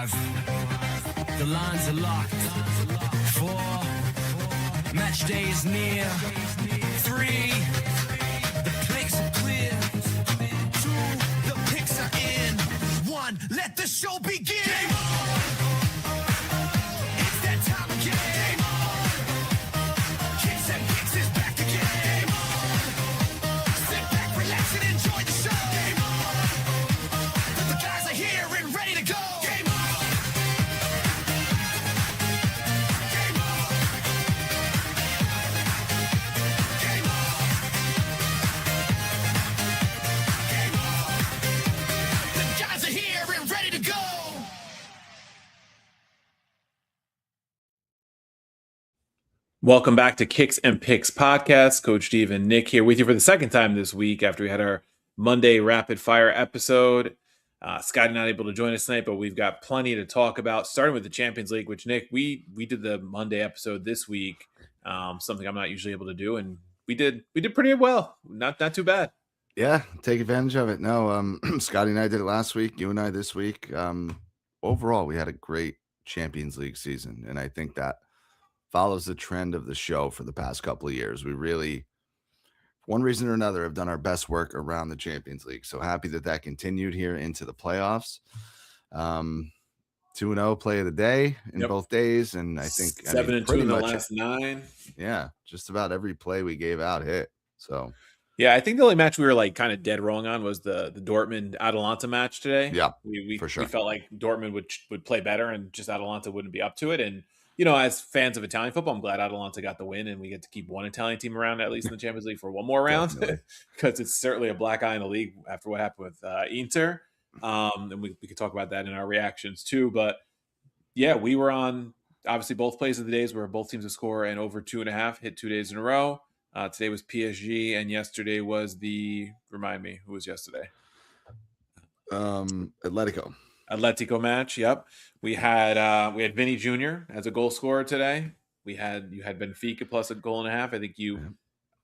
5. The lines are locked. 4. Match day is near. 3. The plates are clear. 2. The picks are in. 1. Let the show begin. Game on. It's that time again. Game on. Kicks and Picks is back again. Game on. Sit back, relax, and enjoy the show. Game on. The guys are here and ready to go. Game on. Game on. Game on. Game on. The guys are here and ready to go. Welcome back to Kicks and Picks podcast. Coach Steve and Nick here with you for the second time this week after we had our Monday rapid fire episode. Scotty not able to join us tonight, but we've got plenty to talk about, starting with the Champions League, which, Nick, we did the Monday episode this week, something I'm not usually able to do, and we did pretty well. Not too bad. Yeah, take advantage of it. No, Scotty and I did it last week, you and I this week. Overall, we had a great Champions League season, and I think that follows the trend of the show for the past couple of years. We really, for one reason or another, have done our best work around the Champions League. So happy that continued here into the playoffs. 2-0 play of the day in both days, and I think 7-2 in the last 9. Yeah, just about every play we gave out hit. So yeah, I think the only match we were like kind of dead wrong on was the Dortmund Atalanta match today. Yeah, we for sure. We felt like Dortmund would play better, and just Atalanta wouldn't be up to it. And you know, as fans of Italian football, I'm glad Atalanta got the win, and we get to keep one Italian team around, at least in the Champions League, for one more round, because it's certainly a black eye in the league after what happened with Inter. And we could talk about that in our reactions too. But yeah, we were on, obviously, both plays of the days where both teams to score and over 2.5, hit 2 days in a row. Today was PSG, and yesterday was remind me, who was yesterday? Atletico match. Yep. We had Vinny Jr. as a goal scorer today. You had Benfica plus a goal and a half. I think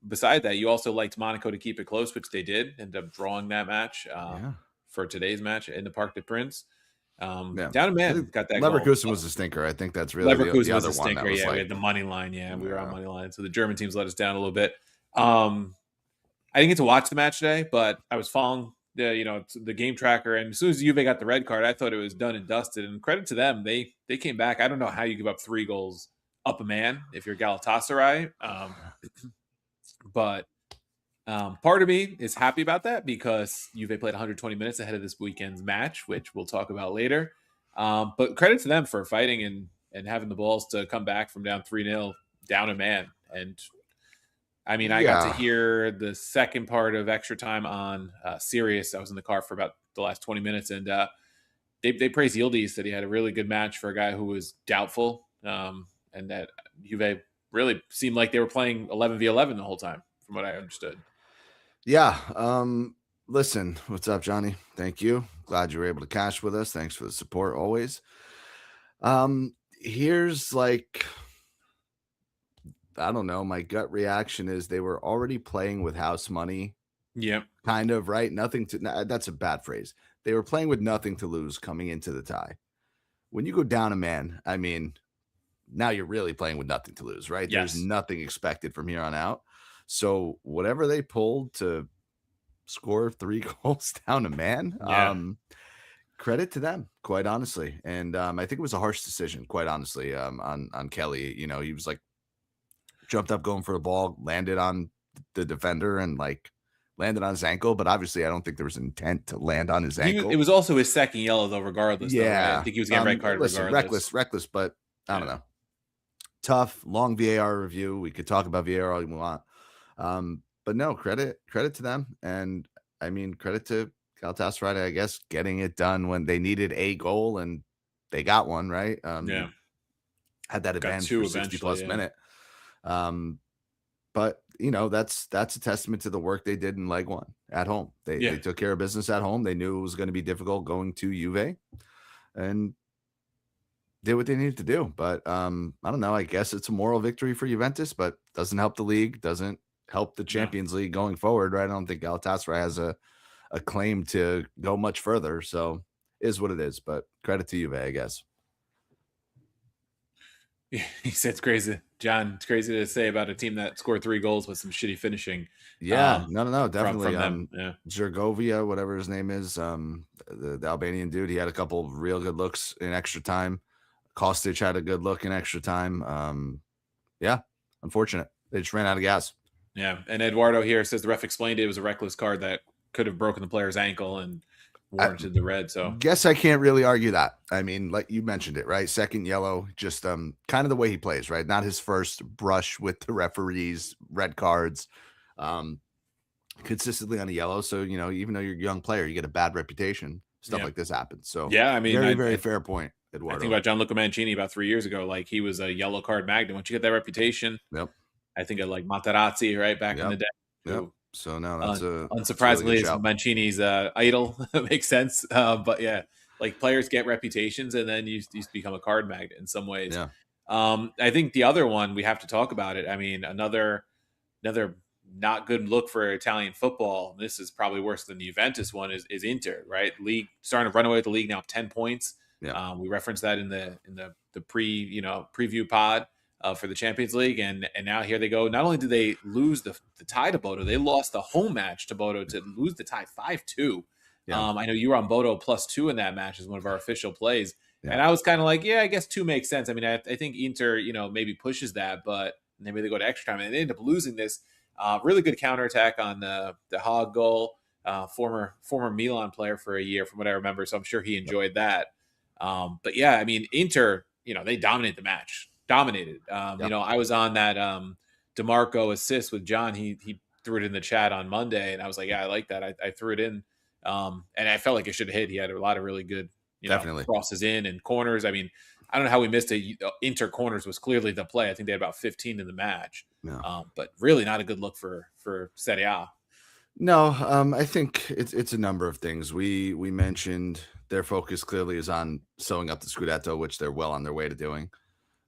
beside that, you also liked Monaco to keep it close, which they did. Ended up drawing that match for today's match in the Parc des Princes. Down a man got that. Leverkusen was a stinker. I think that's really Leverkusen the other was a stinker. one. We had the money line. We were on money line. So the German teams let us down a little bit. I didn't get to watch the match today, but I was following the game tracker, and as soon as Juve got the red card, I thought it was done and dusted. And credit to them, they came back. I don't know how you give up 3 goals up a man if you're Galatasaray, but part of me is happy about that because Juve played 120 minutes ahead of this weekend's match, which we'll talk about later. But credit to them for fighting and having the balls to come back from down 3-0, down a man. And I mean, I got to hear the second part of extra time on Sirius. I was in the car for about the last 20 minutes, and they praised Yildiz, said he had a really good match for a guy who was doubtful, and that Juve really seemed like they were playing 11v11 the whole time, from what I understood. Yeah. Listen, what's up, Johnny? Thank you. Glad you were able to cash with us. Thanks for the support always. Here's I don't know. My gut reaction is they were already playing with house money. Yeah. Kind of, right? That's a bad phrase. They were playing with nothing to lose coming into the tie. When you go down a man, I mean, now you're really playing with nothing to lose, right? Yes. There's nothing expected from here on out. So whatever they pulled to score 3 goals down a man, credit to them, quite honestly. And I think it was a harsh decision, quite honestly, on Kelly. You know, he was jumped up going for the ball, landed on the defender, and landed on his ankle. But obviously, I don't think there was intent to land on his ankle. It was also his second yellow, though, regardless. Yeah. Though, right? I think he was getting red card regardless. Reckless, but I don't know. Tough, long VAR review. We could talk about VAR all you want. But no, credit to them. And I mean, credit to Galatasaray, I guess, getting it done when they needed a goal and they got one, right? Had that advantage for 60 plus minute. But you know, that's a testament to the work they did in leg 1 at home. They took care of business at home. They knew it was going to be difficult going to Juve and did what they needed to do. But I don't know. I guess it's a moral victory for Juventus, but doesn't help the league, doesn't help the Champions League going forward, right? I don't think Galatasaray has a claim to go much further. So is what it is. But credit to Juve, I guess. He said it's crazy, John. It's crazy to say about a team that scored 3 goals with some shitty finishing. Yeah, no, definitely. From them. Yeah, Zergovia, whatever his name is, the Albanian dude, he had a couple real good looks in extra time. Kostic had a good look in extra time. Yeah, unfortunate. They just ran out of gas. Yeah, and Eduardo here says the ref explained it was a reckless card that could have broken the player's ankle and warranted the red. So guess I can't really argue that. I mean, like you mentioned it, right? Second yellow, just kind of the way he plays, right? Not his first brush with the referees, red cards, consistently on a yellow. So, you know, even though you're a young player, you get a bad reputation. Stuff like this happens. So yeah, I mean, very fair point, Eduardo. I think about Gianluca Mancini about 3 years ago. Like, he was a yellow card magnet. Once you get that reputation, I think of like Materazzi, right, back in the day. Yep. So now that's unsurprisingly, really it's Mancini's idol. It makes sense. But yeah, like, players get reputations, and then you become a card magnet in some ways. Yeah. I think the other one, we have to talk about it. I mean, another not good look for Italian football. This is probably worse than the Juventus one. Is Inter, right? League starting to run away with the league now, 10 points. Yeah. We referenced that in the preview pod for the Champions League, and now here they go. Not only did they lose the tie to Bodo, they lost the home match to Bodo to lose the tie 5-2. Yeah. I know you were on Bodo +2 in that match as one of our official plays, and I was kind of like, yeah, I guess 2 makes sense. I mean, I think Inter, maybe pushes that, but maybe they go to extra time, and they end up losing this. Really good counterattack on the Hog goal. Former Milan player for a year, from what I remember, so I'm sure he enjoyed that. But yeah, I mean, Inter, they dominate the match. Dominated. I was on that DeMarco assist with John. He threw it in the chat on Monday, and I was like, yeah, I like that. I threw it in, and I felt like it should have hit. He had a lot of really good, crosses in and corners. I mean, I don't know how we missed it. Inter corners was clearly the play. I think they had about 15 in the match. No. But really not a good look for Serie A. No, I think it's a number of things. We mentioned their focus clearly is on sewing up the Scudetto, which they're well on their way to doing.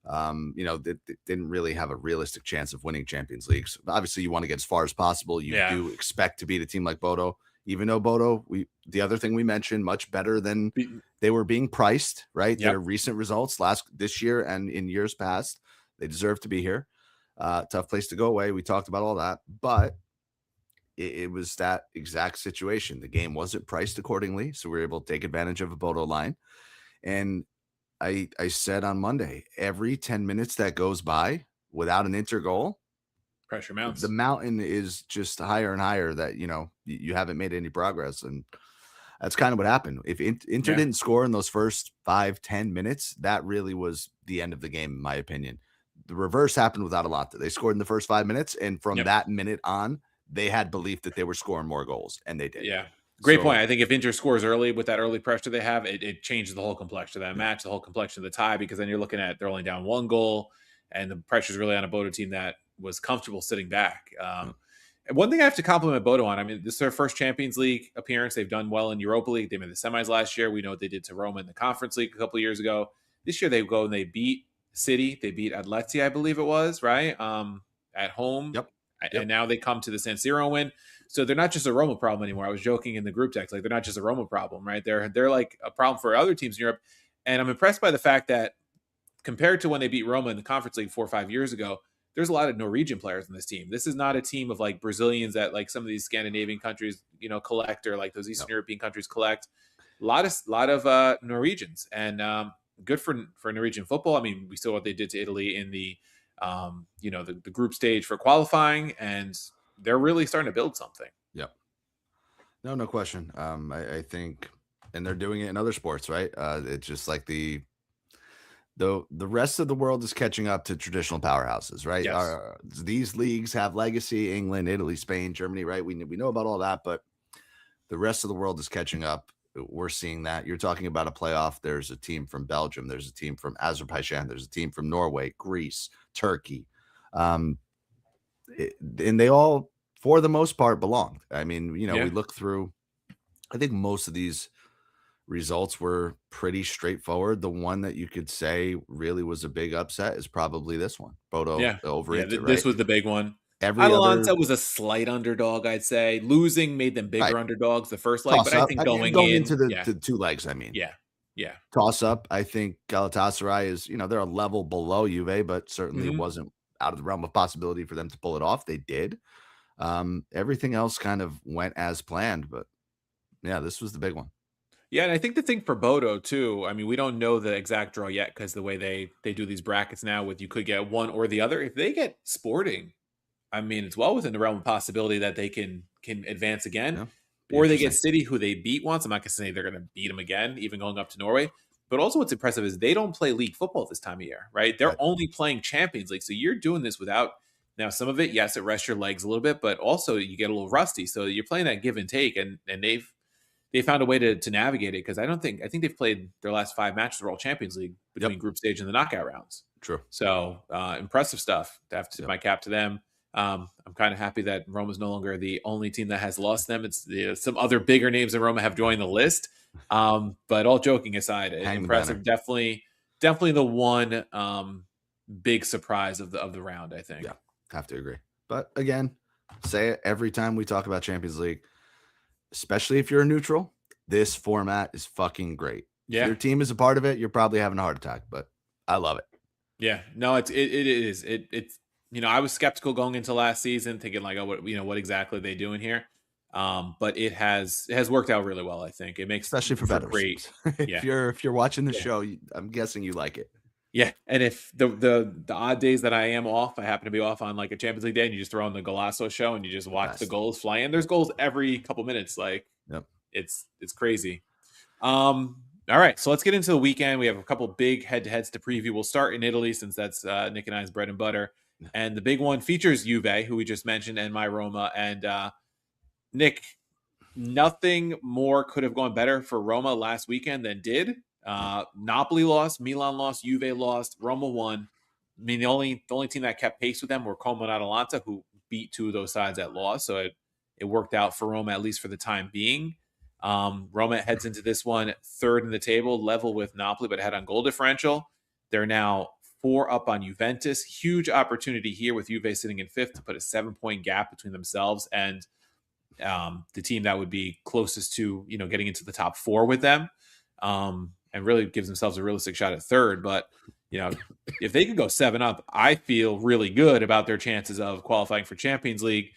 They didn't really have a realistic chance of winning Champions Leagues. Obviously, you want to get as far as possible. You do expect to beat a team like Bodo, even though Bodo, the other thing we mentioned, much better than they were being priced, right? Their recent results this year and in years past, they deserve to be here. Tough place to go away. We talked about all that, but it was that exact situation. The game wasn't priced accordingly, so we were able to take advantage of a Bodo line. And I said on Monday, every 10 minutes that goes by without an Inter goal, pressure mounts. The mountain is just higher and higher that, you haven't made any progress. And that's kind of what happened. If Inter didn't score in those first 5-10 minutes, that really was the end of the game, in my opinion. The reverse happened with Atalanta. They scored in the first 5 minutes, and from that minute on, they had belief that they were scoring more goals, and they did. Yeah. Great point. I think if Inter scores early with that early pressure they have, it changes the whole complexion of that match, the whole complexion of the tie, because then you're looking at they're only down 1 goal, and the pressure is really on a Bodo team that was comfortable sitting back. And one thing I have to compliment Bodo on, I mean, this is their first Champions League appearance. They've done well in Europa League. They made the semis last year. We know what they did to Roma in the Conference League a couple of years ago. This year they go and they beat City. They beat Atleti, I believe it was, right? At home. Yep. And now they come to the San Siro win. So they're not just a Roma problem anymore. I was joking in the group text, like, they're not just a Roma problem, right? They're like a problem for other teams in Europe. And I'm impressed by the fact that compared to when they beat Roma in the Conference League 4 or 5 years ago, there's a lot of Norwegian players in this team. This is not a team of like Brazilians that like some of these Scandinavian countries, collect, or like those Eastern European countries collect. A lot of Norwegians, and good for Norwegian football. I mean, we saw what they did to Italy in the the group stage for qualifying, and they're really starting to build something. Yep. No question. I think, and they're doing it in other sports, right? It's just like the rest of the world is catching up to traditional powerhouses, right? Yes. These leagues have legacy: England, Italy, Spain, Germany, right? We know about all that, but the rest of the world is catching up. We're seeing that. You're talking about a playoff. There's a team from Belgium. There's a team from Azerbaijan. There's a team from Norway, Greece, Turkey. And they all, for the most part, belonged. I mean, we look through, I think most of these results were pretty straightforward. The one that you could say really was a big upset is probably this one. Bodo over Inter, right? This was the big one. Every other Atalanta was a slight underdog, I'd say. Losing made them bigger right, underdogs the first leg, toss but I up. think I mean, going going in, into yeah, the 2 legs, I mean. yeah, yeah. Toss up. I think Galatasaray is, they're a level below Juve, but certainly Mhm. wasn't out of the realm of possibility for them to pull it off. They did. Everything else kind of went as planned, but yeah, this was the big one. Yeah, and I think the thing for Bodo too, I mean, we don't know the exact draw yet because the way they do these brackets now with you could get one or the other. If they get Sporting, I mean, it's well within the realm of possibility that they can advance again. Yeah, be Or they get interesting. City, who they beat once. I'm not gonna say they're gonna beat them again, even going up to Norway. But also what's impressive is they don't play league football this time of year, right? They're Right. only playing Champions League. So you're doing this without now some of it, yes, it rests your legs a little bit, but also you get a little rusty. So you're playing that give and take, and they found a way to navigate it because I think they've played their last 5 matches were all Champions League between Yep. group stage and the knockout rounds. True. So impressive stuff. To have to tip Yep. my cap to them. I'm kind of happy that Roma's no longer the only team that has lost them. It's some other bigger names in Roma have joined the list. But all joking aside, Hang the impressive. Definitely the one big surprise of the round. I think. Yeah, have to agree. But again, say it every time we talk about Champions League, especially if you're a neutral, this format is fucking great. If Yeah. your team is a part of it, you're probably having a heart attack, but I love it. Yeah, no, it is. It's I was skeptical going into last season, thinking like, oh, what exactly are they doing here? But it has worked out really well. I think it makes Especially for bettors. great. if Yeah, you're watching the Yeah. show, I'm guessing you like it. yeah. And if the odd days that I am off, I happen to be off on like a Champions League day, and you just throw on the Golasso show and you just watch the Best. goals fly in. There's goals every couple minutes. Like Yep. it's crazy. All right, so let's get into the weekend. We have a couple big head-to-heads to preview. We'll start in Italy since that's Nick and I's bread and butter. And the big one features Juve, who we just mentioned, and my Roma. And Nick, nothing more could have gone better for Roma last weekend than did. Napoli lost, Milan lost, Juve lost, Roma won. I mean, the only team that kept pace with them were Como and Atalanta, who beat 2 of those sides that lost. So it worked out for Roma, at least for the time being. Roma heads into this one third in the table, level with Napoli, but ahead on goal differential. They're now 4 up on Juventus. Huge opportunity here with Juve sitting in 5th to put a 7-point gap between themselves and the team that would be closest to getting into the top 4 with them, and really gives themselves a realistic shot at third. But if they could go 7 up, I feel really good about their chances of qualifying for Champions League.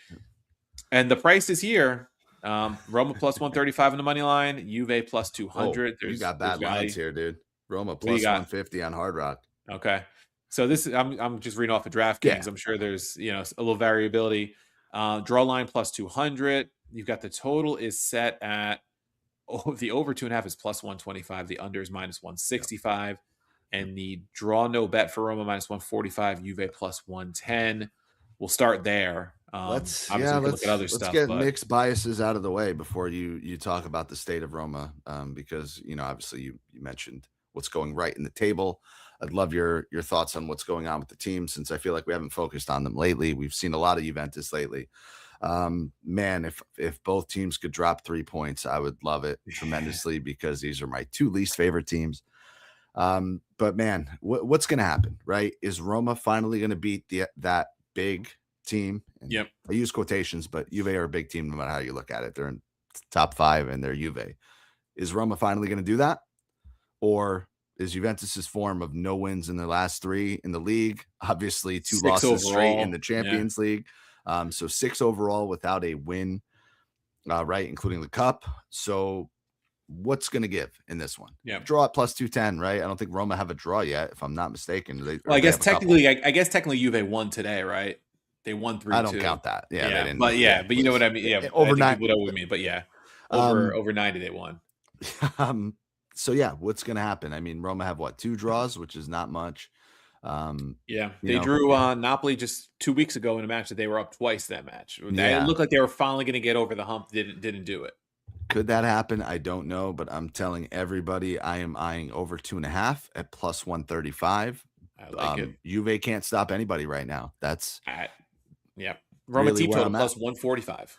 And the price is here. Roma plus 135 on the money line, Juve plus 200. You got bad lines here, dude. Roma What do you plus got? 150 on Hard Rock. Okay. So this I'm just reading off of DraftKings. Yeah. I'm sure there's a little variability. Draw line plus 200. You've got the total is set at the over 2.5 is plus 125. The under is minus 165. And the draw no bet for Roma minus 145. Juve plus 110. We'll start there. Let's obviously we can look at other stuff. get but mixed biases out of the way before you talk about the state of Roma, because obviously you mentioned what's going right in the table. I'd love your thoughts on what's going on with the team, since I feel like we haven't focused on them lately. We've seen a lot of Juventus lately. Man, if both teams could drop 3 points, I would love it tremendously, because these are my 2 least favorite teams. But man, what's going to happen, right? Is Roma finally going to beat that big team? And Yep. I use quotations, but Juve are a big team no matter how you look at it. They're in top 5 and they're Juve. Is Roma finally going to do that? Or is Juventus's form of no wins in their last 3 in the league, obviously 2 6 losses straight overall. in the Champions League, so 6 overall without a win, right, including the cup. So what's going to give in this one? Yeah. Draw at plus 210, right? I don't think Roma have a draw yet, if I'm not mistaken. I guess technically Juve won today, right? They won 3-2. I don't count that. Yeah, they didn't. But you know what I mean. Yeah, over 9. What I mean, but yeah, over 90 they won. So yeah, what's going to happen? I mean, Roma have 2 draws, which is not much. They drew Napoli just 2 weeks ago in a match that they were up twice. That match, Yeah. It looked like they were finally going to get over the hump. Didn't do it. Could that happen? I don't know, but I'm telling everybody I am eyeing over 2.5 at plus 135. I like it. Juve can't stop anybody right now. That's Roma really team where total I'm at. plus 145.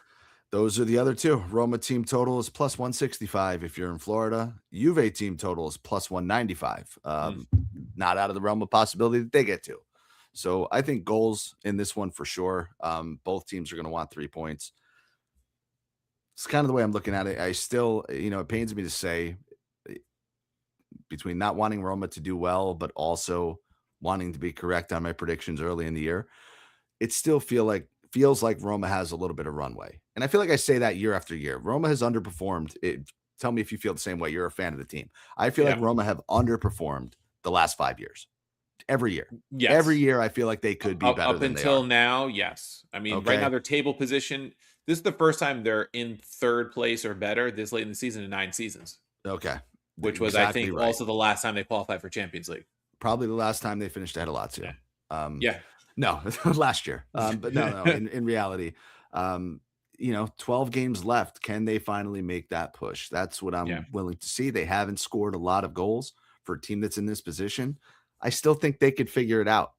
Those are the other 2. Roma team total is plus 165 if you're in Florida. Juve team total is plus 195. Not out of the realm of possibility that they get to. So I think goals in this one for sure. Both teams are going to want 3 points. It's kind of the way I'm looking at it. I still, it pains me to say, between not wanting Roma to do well, but also wanting to be correct on my predictions early in the year, it still feels like Roma has a little bit of runway. And I feel like I say that year after year. Roma has underperformed. Tell me if you feel the same way. You're a fan of the team. I feel like Roma have underperformed the last 5 years. Every year. Yes. Every year I feel like they could be better than they are. Up until now, yes. I mean, right now their table position, this is the first time they're in third place or better this late in the season in 9 seasons. Okay. Which was, I think, also the last time they qualified for Champions League. Probably the last time they finished ahead of Lazio. Yeah. No, last year. But no. In reality, 12 games left. Can they finally make that push? That's what I'm willing to see. They haven't scored a lot of goals for a team that's in this position. I still think they could figure it out.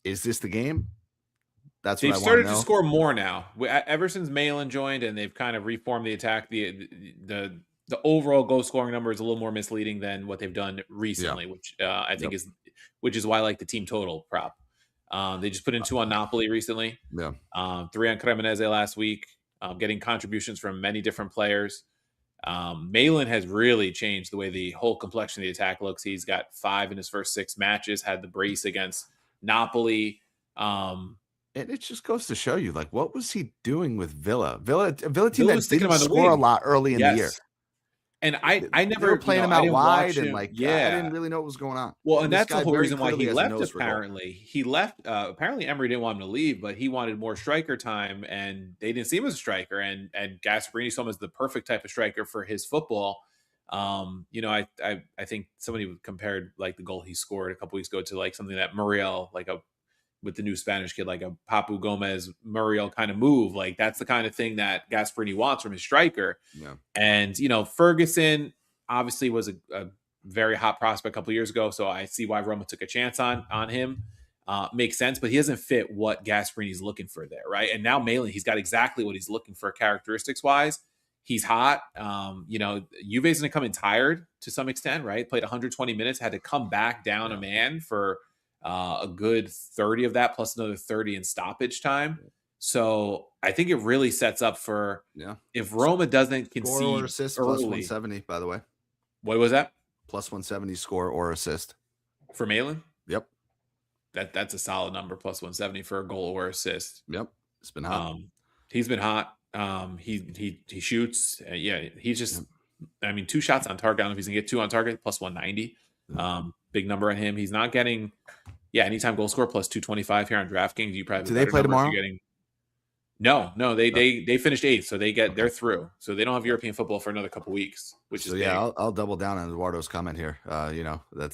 Is this the game? That's what I want to know. They've started to score more now. Ever since Malin joined, and they've kind of reformed the attack. The overall goal scoring number is a little more misleading than what they've done recently, which I think is why I like the team total prop. They just put in 2 on Napoli recently. 3 on Cremonese last week, getting contributions from many different players. Malin has really changed the way the whole complexion of the attack looks. He's got 5 in his first 6 matches, had the brace against Napoli. And it just goes to show you, like, what was he doing with Villa? Villa team that didn't score a lot early in the year. And I never were playing him out wide, and I didn't really know what was going on. Well, and that's the whole reason why he left. Apparently Emery didn't want him to leave, but he wanted more striker time, and they didn't see him as a striker. And Gasperini saw him as the perfect type of striker for his football. I think somebody compared like the goal he scored a couple weeks ago to like something that Muriel, with the new Spanish kid, like a Papu Gomez Muriel kind of move. Like that's the kind of thing that Gasperini wants from his striker. Yeah. And, Ferguson obviously was a very hot prospect a couple years ago. So I see why Roma took a chance on him. Makes sense, but he doesn't fit what Gasperini's looking for there. Right. And now Malin, he's got exactly what he's looking for characteristics wise. He's hot. Juve's going to come in tired to some extent, right? Played 120 minutes, had to come back down a man for a good 30 of that, plus another 30 in stoppage time. So I think it really sets up for if Roma doesn't concede score or assist early, plus 170, by the way. What was that? Plus 170 score or assist for Malin. Yep, that's a solid number. Plus 170 for a goal or assist. Yep, it's been hot. He's been hot. He shoots. He's just. I mean, 2 shots on target. I don't know if he's gonna get 2 on target. Plus 190. Big number on him. He's not getting. Anytime goal score plus 225 here on DraftKings. You probably do they play tomorrow? No, they finished 8th, so they're through. So they don't have European football for another couple weeks, which is big. I'll double down on Eduardo's comment here.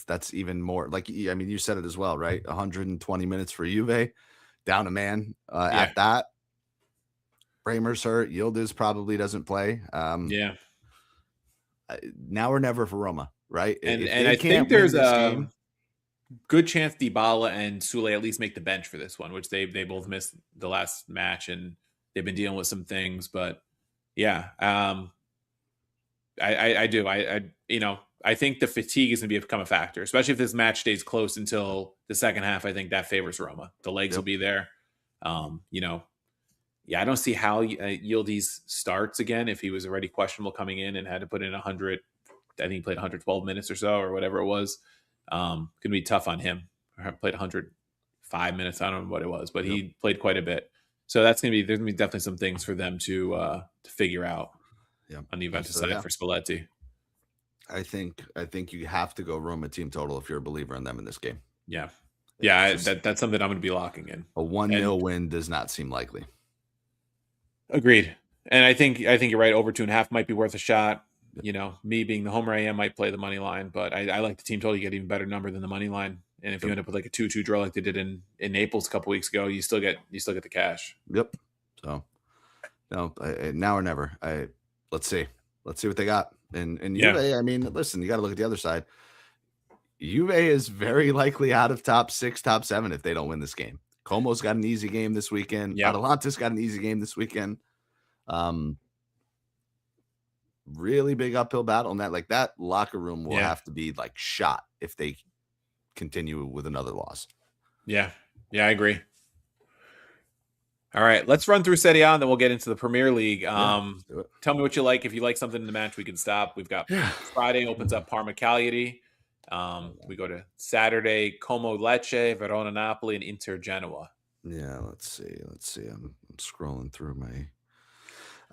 That's even more like, I mean, you said it as well, right? 120 minutes for Juve, down a man at that. Bramer's hurt. Yildiz probably doesn't play. Now or never for Roma, right? And I think there's a good chance Dybala and Sule at least make the bench for this one, which they both missed the last match, and they've been dealing with some things. But I do. I think the fatigue is going to become a factor, especially if this match stays close until the second half. I think that favors Roma. The legs will be there. I don't see how Yildiz starts again if he was already questionable coming in and had to put in 100. I think he played 112 minutes or so, or whatever it was. Going to be tough on him. Played 105 minutes. I don't know what it was, but he played quite a bit. So there's going to be definitely some things for them to figure out on the Juventus side for Spalletti. I think you have to go Roma team total if you're a believer in them in this game. That's something I'm going to be locking in. A 1-0 win does not seem likely. Agreed. And I think you're right. Over 2.5 might be worth a shot. Me being the homer I am, might play the money line, but I like the team total. You get even better number than the money line. And if you end up with like a 2-2 draw like they did in Naples a couple weeks ago, you still get the cash. Yep. So no, now or never. Let's see what they got. And Juve, I mean, listen, you got to look at the other side. Juve is very likely out of top 6, top 7 if they don't win this game. Como's got an easy game this weekend. Atalanta's got an easy game this weekend. Really big uphill battle, and that locker room will have to be like shot if they continue with another loss. Yeah, I agree. All right, let's run through Serie A, and then we'll get into the Premier League. Let's do it. Tell me what you like. If you like something in the match, we can stop. We've got Yeah. Friday opens up Parma Cagliari. We go to Saturday, Como Lecce, Verona Napoli, and Inter Genoa. Yeah, let's see. I'm scrolling through my.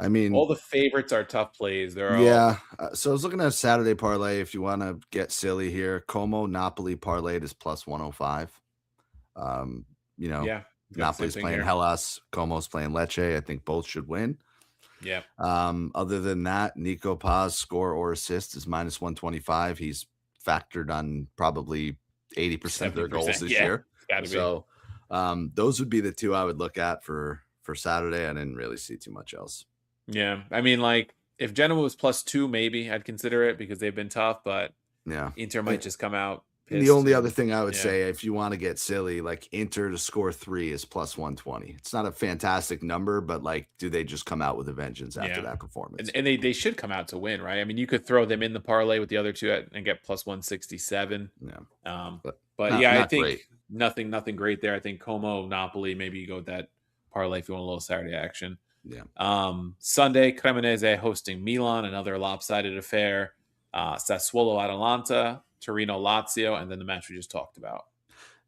I mean, All the favorites are tough plays. They're all yeah. So I was looking at a Saturday parlay. If you want to get silly here, Como Napoli parlayed is plus 105. You know, yeah. got the same Napoli's thing playing here. Hellas, Como's playing Lecce. I think both should win. Yeah, Other than that, Nico Paz score or assist is minus 125. He's factored on probably 80% of their goals 70%, this yeah. year. Gotta be. So those would be the two I would look at for Saturday. I didn't really see too much else. Yeah, I mean, like if Genoa was +2, maybe I'd consider it because they've been tough. But Yeah, Inter might just come out. And the pissed only and- other thing I would yeah. say, if you want to get silly, like Inter to score 3 is plus 120. It's not a fantastic number, but like, do they just come out with a vengeance after Yeah. that performance? And they should come out to win, right? I mean, you could throw them in the parlay with the other two and get plus 167. Yeah. But Not- yeah, I not think great. nothing great there. I think Como, Napoli, maybe you go with that parlay if you want a little Saturday action. Yeah. Sunday, Cremonese hosting Milan, another lopsided affair. Sassuolo, Atalanta, Torino, Lazio, and then the match we just talked about.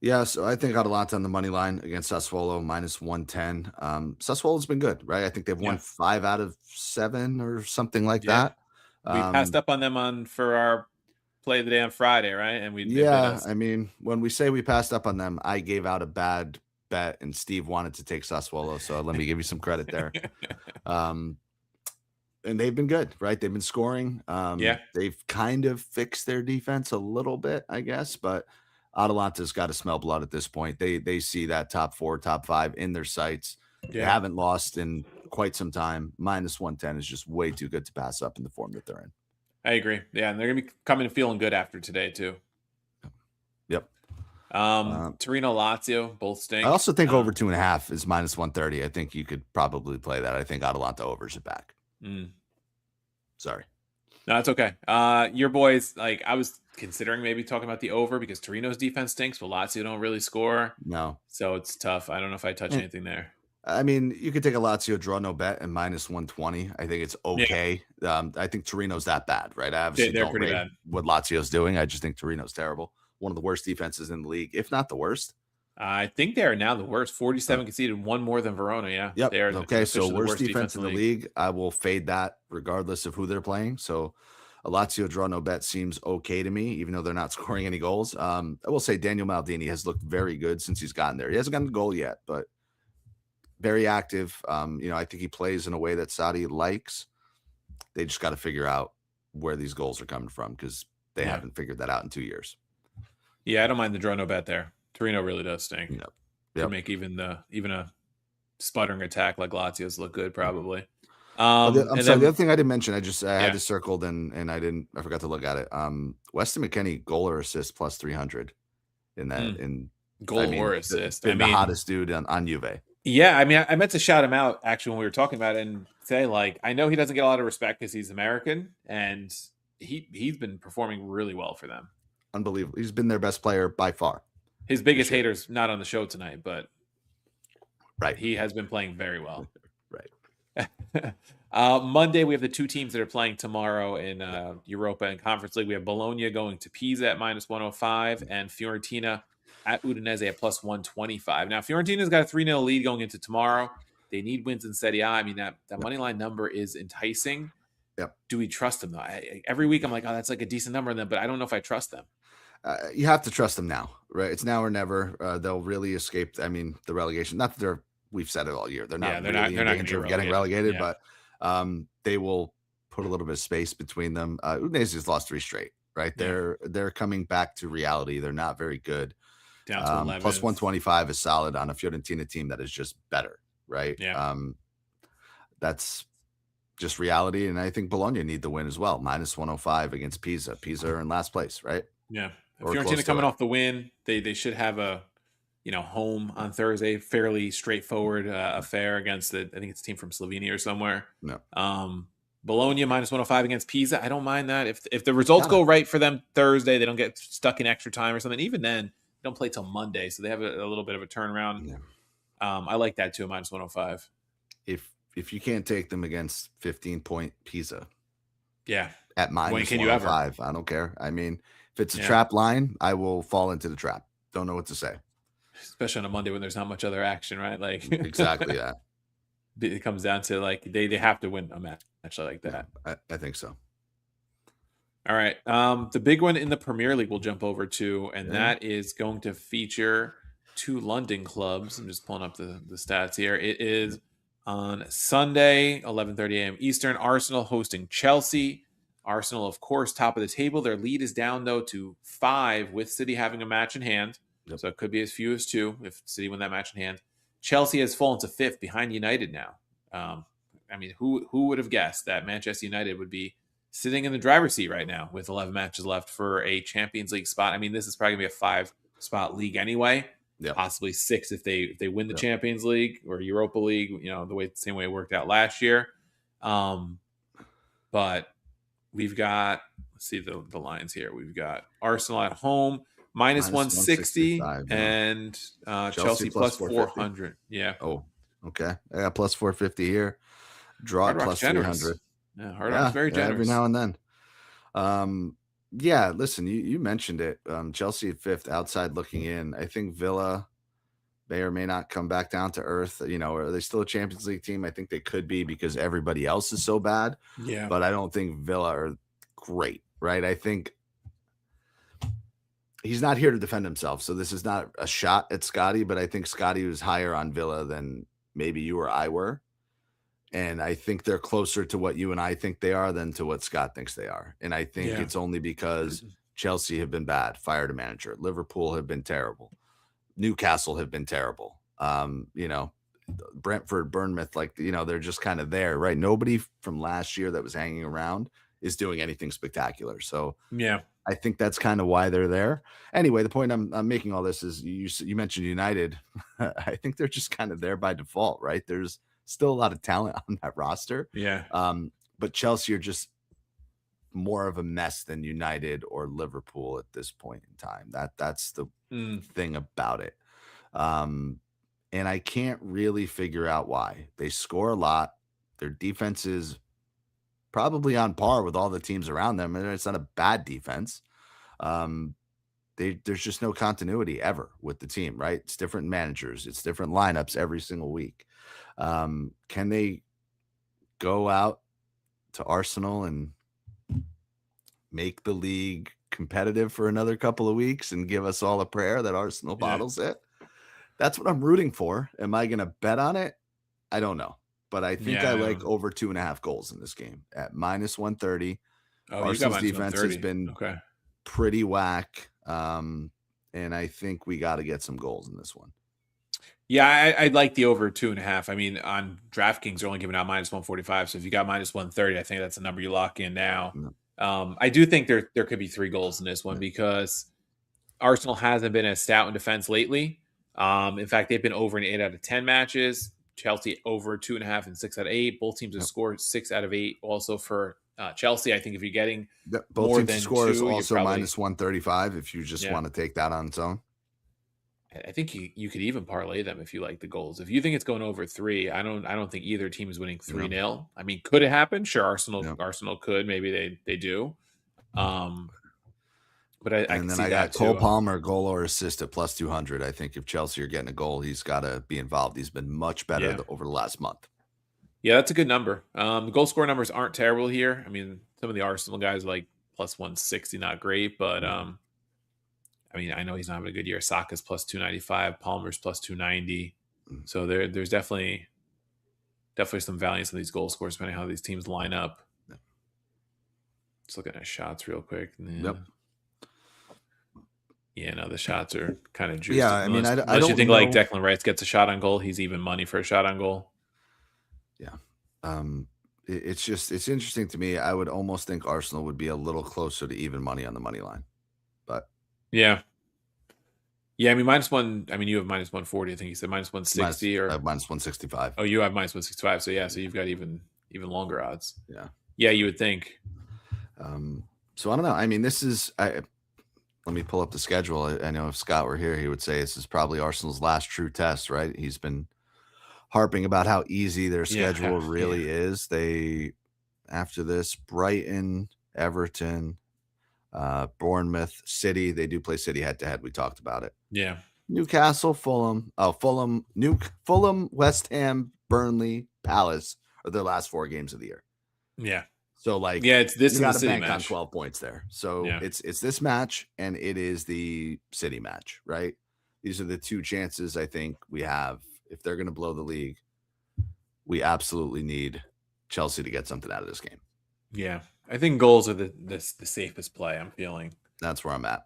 Yeah, so I think Atalanta on the money line against Sassuolo minus 110. Sassuolo's been good, right? I think they've won 5 out of 7 or something like that. We passed up on them for our play of the day on Friday, right? And I mean, when we say we passed up on them, I gave out a bad bet and Steve wanted to take Sassuolo, so let me give you some credit there. And they've been good, right? They've been scoring. They've kind of fixed their defense a little bit, I guess, but Atalanta's got to smell blood at this point. They see that top 4, top 5 in their sights. They haven't lost in quite some time. Minus 110 is just way too good to pass up in the form that they're in. I agree. Yeah, and they're gonna be coming and feeling good after today too. Yep. Torino, Lazio, both stink. I also think over 2.5 is minus 130. I think you could probably play that. I think Atalanta overs it back. Sorry. No, it's okay. Your boys, like I was considering maybe talking about the over because Torino's defense stinks, but Lazio don't really score. No. So it's tough. I don't know if I touch anything there. I mean, you could take a Lazio draw no bet and minus 120. I think it's okay. I think Torino's that bad, right? I obviously They're don't pretty rate bad. what Lazio's doing. I just think Torino's terrible. One of the worst defenses in the league, if not the worst. I think they are now the worst. 47 conceded, one more than Verona. Yeah. Yep. They are Okay. So the worst defense in the league. I will fade that regardless of who they're playing. So a Lazio draw no bet seems okay to me, even though they're not scoring any goals. I will say Daniel Maldini has looked very good since he's gotten there. He hasn't gotten a goal yet, but very active. I think he plays in a way that Saudi likes. They just got to figure out where these goals are coming from because they haven't figured that out in 2 years. Yeah, I don't mind the draw no bet there. Torino really does stink. Yep. To make even a sputtering attack like Lazio's look good, probably. The other thing I didn't mention, I had this circled and I forgot to look at it. Weston McKennie goal or assist plus 300 in that or assist. The hottest dude on Juve. Yeah, I mean, I meant to shout him out actually when we were talking about it and say, like, I know he doesn't get a lot of respect because he's American, and he's been performing really well for them. Unbelievable. He's been their best player by far. His biggest hater's not on the show tonight, but right, he has been playing very well. Right. Monday, we have the two teams that are playing tomorrow in Europa and Conference League. We have Bologna going to Pisa at minus 105 and Fiorentina at Udinese at plus 125. Now, Fiorentina's got a 3-0 lead going into tomorrow. They need wins in Serie A. I mean, that money line number is enticing. Yep. Do we trust them, though? Every week I'm like, oh, that's like a decent number in them, but I don't know if I trust them. You have to trust them now, right? It's now or never. They'll really escape, the relegation. Not that we've said it all year. They're not in danger of getting relegated, but they will put a little bit of space between them. Udinese has lost 3 straight, right? Yeah. They're coming back to reality. They're not very good. Down to 11. Plus 125 is solid on a Fiorentina team that is just better, right? Yeah. That's just reality. And I think Bologna need the win as well. Minus 105 against Pisa. Pisa are in last place, right? Yeah. Fiorentina coming off the win. They should have a home on Thursday. Fairly straightforward affair against I think it's a team from Slovenia or somewhere. No. Bologna minus 105 against Pisa. I don't mind that. If the results go right for them Thursday, they don't get stuck in extra time or something. Even then, don't play till Monday, so they have a little bit of a turnaround. Yeah. I like that too, minus 105. If you can't take them against 15-point Pisa, Yeah. at minus Can you ever? 105, I don't care. I mean, if it's a Yeah. trap line, I will fall into the trap. Don't know what to say. Especially on a Monday when there's not much other action, right? Like Exactly that. It comes down to like they have to win a match like that. Yeah, I think so. All right. The big one in the Premier League we'll jump over to, and Yeah. that is going to feature two London clubs. I'm just pulling up the stats here. It is on Sunday, 11:30 a.m. Eastern. Arsenal hosting Chelsea. Arsenal, of course, top of the table. Their lead is down, though, to 5, with City having a match in hand. Yep. So it could be as few as 2 if City win that match in hand. Chelsea has fallen to 5th behind United now. I mean, who would have guessed that Manchester United would be sitting in the driver's seat right now with 11 matches left for a Champions League spot? I mean, this is probably going to be a 5-spot league anyway. Yep. Possibly 6 if they win the Champions League or Europa League, the same way it worked out last year. But we've got, let's see the lines here. We've got Arsenal at home minus 160 and Chelsea plus 400. Yeah. Oh, okay. I got plus 450 here. Draw at plus 300. Yeah, Hard Rock's very generous. Every now and then. Yeah, listen, you mentioned it. Chelsea at 5th, outside looking in. I think Villa may or may not come back down to earth. Are they still a Champions League team? I think they could be because everybody else is so bad. Yeah. But I don't think Villa are great, right? I think he's not here to defend himself. So this is not a shot at Scotty, but I think Scotty was higher on Villa than maybe you or I were. And I think they're closer to what you and I think they are than to what Scott thinks they are. And I think it's only because Chelsea have been bad, fired a manager. Liverpool have been terrible. Newcastle have been terrible. Brentford, Bournemouth, they're just kind of there, right? Nobody from last year that was hanging around is doing anything spectacular. So yeah, I think that's kind of why they're there. Anyway, the point I'm making all this is you mentioned United. I think they're just kind of there by default, right? There's still a lot of talent on that roster. Yeah. But Chelsea are just more of a mess than United or Liverpool at this point in time. That's the thing about it. And I can't really figure out why. They score a lot. Their defense is probably on par with all the teams around them. And it's not a bad defense. There's just no continuity ever with the team, right? It's different managers. It's different lineups every single week. Can they go out to Arsenal and make the league competitive for another couple of weeks and give us all a prayer that Arsenal bottles it? That's what I'm rooting for. Am I going to bet on it? I don't know, but I think I like over 2.5 goals in this game at minus 130. Arsenal's defense has been pretty whack. And I think we got to get some goals in this one. Yeah, I'd like the over 2.5. I mean, on DraftKings, they're only giving out minus 145. So if you got minus 130, I think that's a number you lock in now. I do think there could be 3 goals in this one because Arsenal hasn't been as stout in defense lately. In fact, they've been over in 8 out of 10 matches. Chelsea over 2.5 and 6 out of 8. Both teams have scored 6 out of 8. Also for Chelsea, I think if you're getting both more teams than scores 2, also minus 135 if you just want to take that on its own. I think you could even parlay them if you like the goals. If you think it's going over 3, I don't think either team is winning 3-0. I mean, could it happen? Sure, Arsenal could. Maybe they do. But I can see I got that Cole too. Palmer goal or assist at plus 200. I think if Chelsea are getting a goal, he's got to be involved. He's been much better over the last month. Yeah, that's a good number. The goal score numbers aren't terrible here. I mean, some of the Arsenal guys are like plus 160, not great, but I mean, I know he's not having a good year. Saka's plus 295, Palmer's plus 290. So there's definitely some value in some of these goal scores depending on how these teams line up. Just looking at shots real quick. Yeah, no, the shots are kind of juiced. Yeah, I mean, I don't you think know. like Declan Rice gets a shot on goal. He's even money for a shot on goal. Yeah. It's interesting to me. I would almost think Arsenal would be a little closer to even money on the money line. But yeah. I mean, minus 1. I mean, you have minus 140. I think you said minus 160 or minus 165. Oh, you have minus 165. So yeah, so you've got even longer odds. Yeah. Yeah, you would think. So I don't know. I mean, this is Let me pull up the schedule. I know if Scott were here, he would say this is probably Arsenal's last true test, right? He's been harping about how easy their schedule really is. They, after this, Brighton, Everton, Bournemouth, City. They do play City head to head. We talked about it. Yeah. Newcastle, Fulham, West Ham, Burnley, Palace are their last 4 games of the year. Yeah. So like, it's this you and the got to City bank on match. 12 points there. So Yeah. it's this match and it is the City match, right? These are the 2 chances I think we have. If they're going to blow the league, we absolutely need Chelsea to get something out of this game. Yeah. I think goals are the safest play, I'm feeling. That's where I'm at.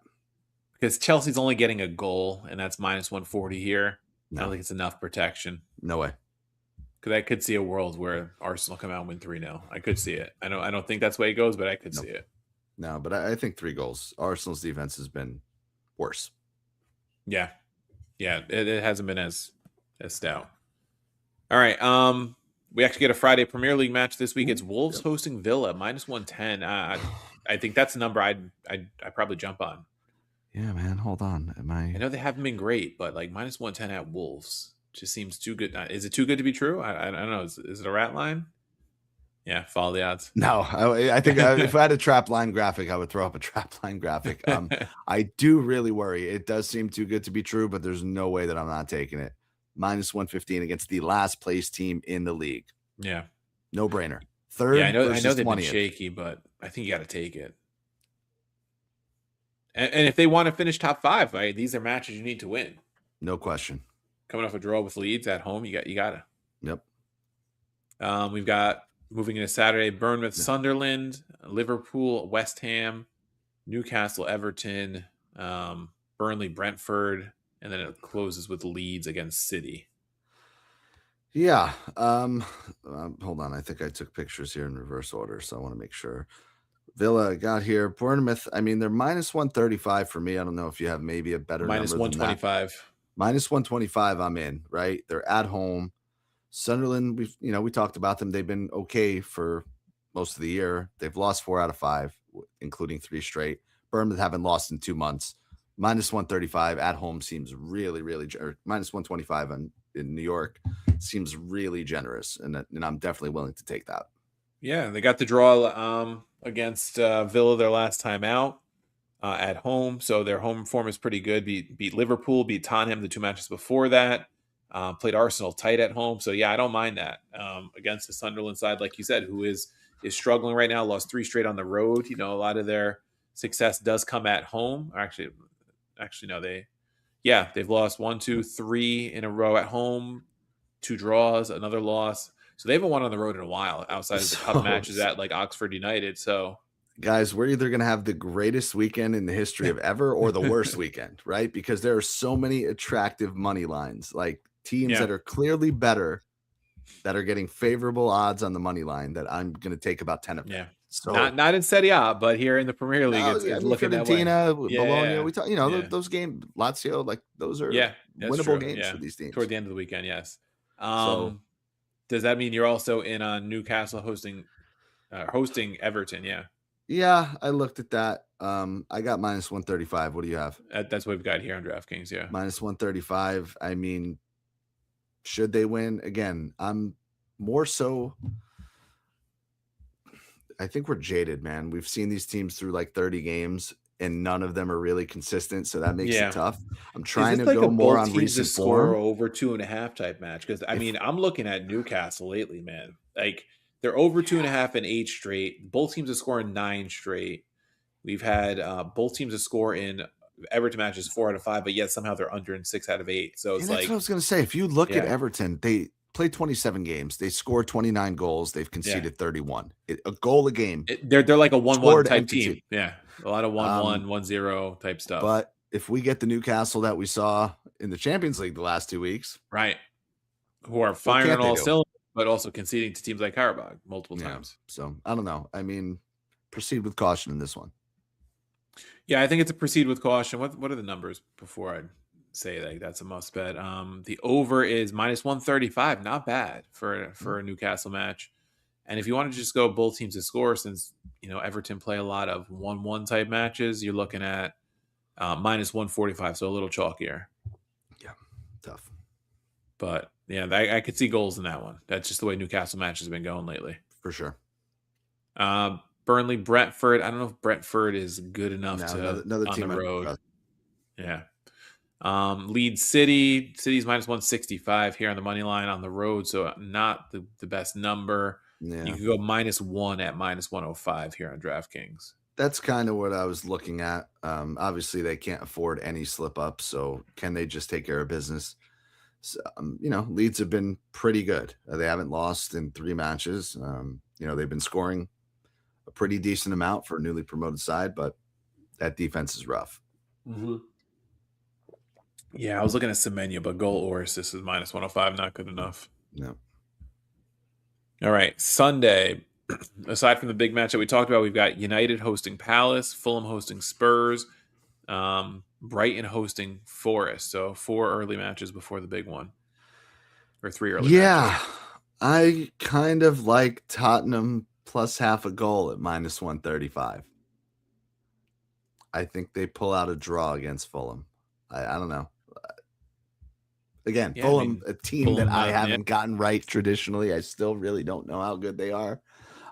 Because Chelsea's only getting a goal, and that's minus 140 here. No. I don't think it's enough protection. No way. Because I could see a world where Arsenal come out and win 3-0. I could see it. I don't think that's the way it goes, but I could see it. No, but I think 3 goals. Arsenal's defense has been worse. Yeah. Yeah, it hasn't been as stout. All right. We actually get a Friday Premier League match this week. It's Wolves hosting Villa, minus 110. I think that's a number I'd probably jump on. Yeah, man. Hold on. I know they haven't been great, but like minus 110 at Wolves just seems too good. Is it too good to be true? I don't know. Is it a rat line? Yeah, follow the odds. No, I think if I had a trap line graphic, I would throw up a trap line graphic. I do really worry. It does seem too good to be true, but there's no way that I'm not taking it. Minus 115 against the last place team in the league. Yeah. No brainer. Third. Yeah, I know they've 20th. been shaky, but I think you got to take it. And if they want to finish top 5, right, these are matches you need to win. No question. Coming off a draw with Leeds at home, you got to. Yep. We've got moving into Saturday, Bournemouth, Sunderland, Liverpool, West Ham, Newcastle, Everton, Burnley, Brentford, and then it closes with Leeds against City. Yeah. Hold on. I think I took pictures here in reverse order, so I want to make sure. Villa got here. Bournemouth, I mean, they're minus 135 for me. I don't know if you have maybe a better minus number 125. Minus 125, I'm in, right? They're at home. Sunderland, we talked about them. They've been okay for most of the year. They've lost 4 out of 5, including 3 straight. Bournemouth haven't lost in 2 months. Minus 135 at home seems really, really, or minus 125 in New York seems really generous, and I'm definitely willing to take that. Yeah, they got the draw against Villa their last time out at home, so their home form is pretty good. Beat Liverpool, beat Tottenham the 2 matches before that. Played Arsenal tight at home, so yeah, I don't mind that against the Sunderland side, like you said, who is struggling right now. Lost 3 straight on the road. A lot of their success does come at home. Actually, no, they've lost 1, 2, 3 in a row at home, 2 draws, another loss. So they haven't won on the road in a while outside of the cup matches at like Oxford United. So guys, we're either going to have the greatest weekend in the history of ever or the worst weekend, right? Because there are so many attractive money lines, like teams that are clearly better that are getting favorable odds on the money line that I'm going to take about 10 of them. Yeah. So not in Serie A, but here in the Premier League, it's looking that way. Bologna, we talk, those games, Lazio, like those are winnable games for these teams. Toward the end of the weekend, yes. Does that mean you're also in on Newcastle hosting Everton? Yeah. Yeah, I looked at that. I got minus 135. What do you have? That's what we've got here on DraftKings. Yeah, minus 135. I mean, should they win again? I'm more so. I think we're jaded, man. We've seen these teams through like 30 games, and none of them are really consistent. So that makes it tough. I'm trying to go more on recent form. Over 2.5 type match, because I mean, I'm looking at Newcastle lately, man. Like they're over 2.5 in 8 straight. Both teams are scoring 9 straight. We've had both teams to score in Everton matches 4 out of 5, but yet somehow they're under in 6 out of 8. So it's that's like what I was going to say. If you look at Everton, they played 27 games. They scored 29 goals. They've conceded 31. A goal a game. They're like a 1-1 type team. Yeah, a lot of 1-1, 1-0 type stuff. But if we get the Newcastle that we saw in the Champions League the last 2 weeks, right, who are firing all cylinders, but also conceding to teams like Karabakh multiple times. So I don't know. I mean, proceed with caution in this one. Yeah, I think it's a proceed with caution. What are the numbers before I say like that's a must bet? The over is minus 135. Not bad for a Newcastle match. And if you want to just go both teams to score, since Everton play a lot of 1-1 type matches, you're looking at minus 145, so a little chalkier. Yeah, tough. But yeah, I could see goals in that one. That's just the way Newcastle matches have been going lately. For sure. Burnley, Brentford. I don't know if Brentford is good enough another on team the I road. trust. Yeah. Leeds City. City's minus 165 here on the money line on the road, so not the best number. Yeah. You can go -1 at minus 105 here on DraftKings. That's kind of what I was looking at. Obviously, they can't afford any slip ups, so can they just take care of business? So, Leeds have been pretty good. They haven't lost in 3 matches. They've been scoring a pretty decent amount for a newly promoted side, but that defense is rough. Mm-hmm. Yeah, I was looking at Semenya, but goal or assist is minus 105, not good enough. No. All right, Sunday. Aside from the big match that we talked about, we've got United hosting Palace, Fulham hosting Spurs, Brighton hosting Forest. So 4 early matches before the big one, or 3 early matches. I kind of like Tottenham plus half a goal at minus 135. I think they pull out a draw against Fulham. I don't know. Again, Fulham, a team that I haven't gotten right traditionally. I still really don't know how good they are.